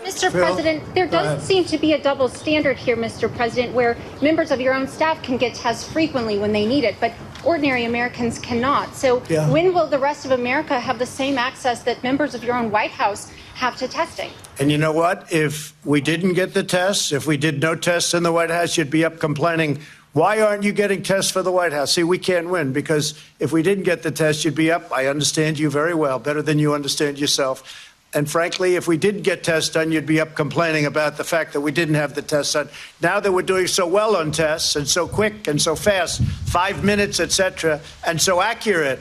Mr. Phil, President, there does seem to be a double standard here, Mr. President, where members of your own staff can get tests frequently when they need it, but ordinary Americans cannot. So when will the rest of America have the same access that members of your own White House have to testing? And you know what? If we didn't get the tests, if we did no tests in the White House, you'd be up complaining, why aren't you getting tests for the White House? See, we can't win because if we didn't get the tests, you'd be up. I understand you very well, better than you understand yourself. And frankly, if we didn't get tests done, you'd be up complaining about the fact that we didn't have the tests done. Now that we're doing so well on tests and so quick and so fast, 5 minutes, et cetera, and so accurate,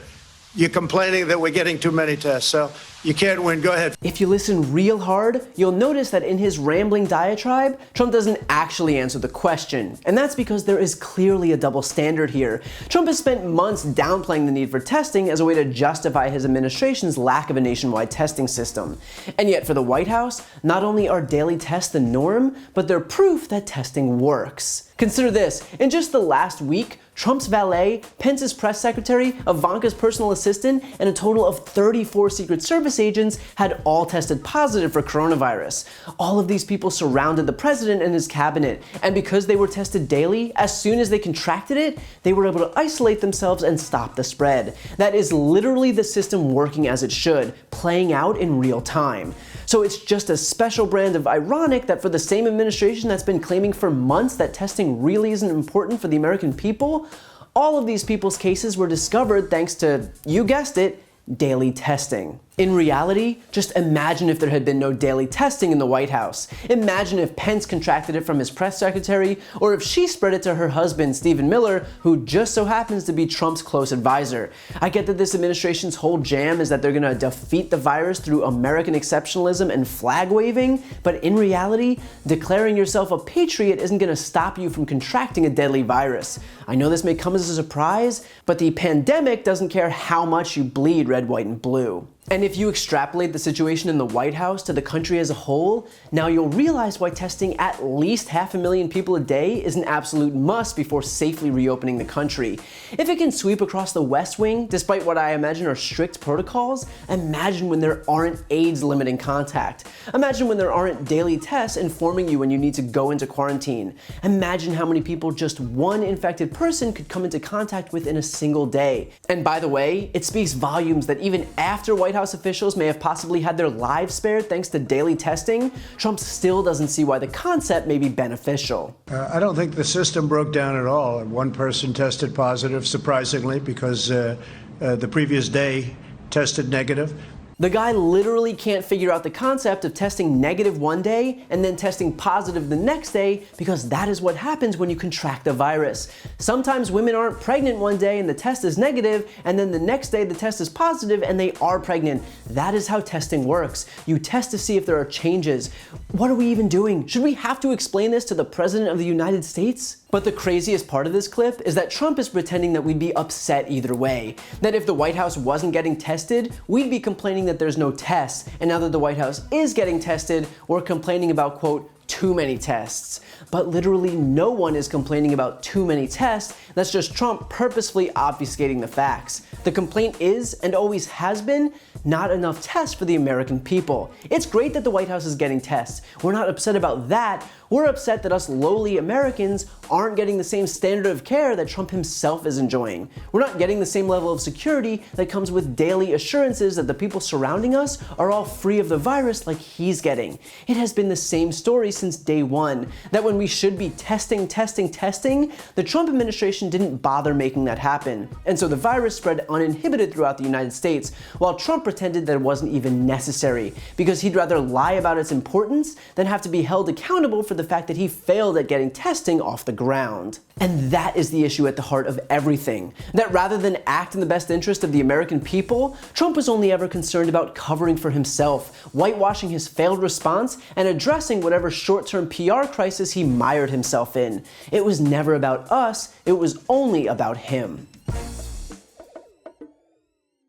you're complaining that we're getting too many tests. So you can't win. Go ahead. If you listen real hard, you'll notice that in his rambling diatribe, Trump doesn't actually answer the question. And that's because there is clearly a double standard here. Trump has spent months downplaying the need for testing as a way to justify his administration's lack of a nationwide testing system. And yet for the White House, not only are daily tests the norm, but they're proof that testing works. Consider this, in just the last week, Trump's valet, Pence's press secretary, Ivanka's personal assistant, and a total of 34 Secret Service agents had all tested positive for coronavirus. All of these people surrounded the president and his cabinet, and because they were tested daily, as soon as they contracted it, they were able to isolate themselves and stop the spread. That is literally the system working as it should, playing out in real time. So it's just a special brand of ironic that for the same administration that's been claiming for months that testing really isn't important for the American people, all of these people's cases were discovered thanks to, you guessed it, daily testing. In reality, just imagine if there had been no daily testing in the White House. Imagine if Pence contracted it from his press secretary, or if she spread it to her husband, Stephen Miller, who just so happens to be Trump's close advisor. I get that this administration's whole jam is that they're gonna defeat the virus through American exceptionalism and flag waving, but in reality, declaring yourself a patriot isn't gonna stop you from contracting a deadly virus. I know this may come as a surprise, but the pandemic doesn't care how much you bleed red, white, and blue. And if you extrapolate the situation in the White House to the country as a whole, now you'll realize why testing at least 500,000 people a day is an absolute must before safely reopening the country. If it can sweep across the West Wing, despite what I imagine are strict protocols, imagine when there aren't aides limiting contact. Imagine when there aren't daily tests informing you when you need to go into quarantine. Imagine how many people just one infected person could come into contact with in a single day. And by the way, it speaks volumes that even after White House officials may have possibly had their lives spared thanks to daily testing, Trump still doesn't see why the concept may be beneficial. I don't think the system broke down at all. One person tested positive, surprisingly, because the previous day tested negative. The guy literally can't figure out the concept of testing negative one day and then testing positive the next day, because that is what happens when you contract the virus. Sometimes women aren't pregnant one day and the test is negative, and then the next day the test is positive and they are pregnant. That is how testing works. You test to see if there are changes. What are we even doing? Should we have to explain this to the President of the United States? But the craziest part of this clip is that Trump is pretending that we'd be upset either way. That if the White House wasn't getting tested, we'd be complaining that there's no tests, and now that the White House is getting tested, we're complaining about, quote, too many tests. But literally no one is complaining about too many tests. That's just Trump purposefully obfuscating the facts. The complaint is, and always has been, not enough tests for the American people. It's great that the White House is getting tests. We're not upset about that. We're upset that us lowly Americans aren't getting the same standard of care that Trump himself is enjoying. We're not getting the same level of security that comes with daily assurances that the people surrounding us are all free of the virus like he's getting. It has been the same story since day one, that when we should be testing, the Trump administration didn't bother making that happen. And so the virus spread uninhibited throughout the United States, while Trump pretended that it wasn't even necessary, because he'd rather lie about its importance than have to be held accountable for the fact that he failed at getting testing off the ground. And that is the issue at the heart of everything. That rather than act in the best interest of the American people, Trump was only ever concerned about covering for himself, whitewashing his failed response, and addressing whatever short-term PR crisis he mired himself in. It was never about us, it was only about him.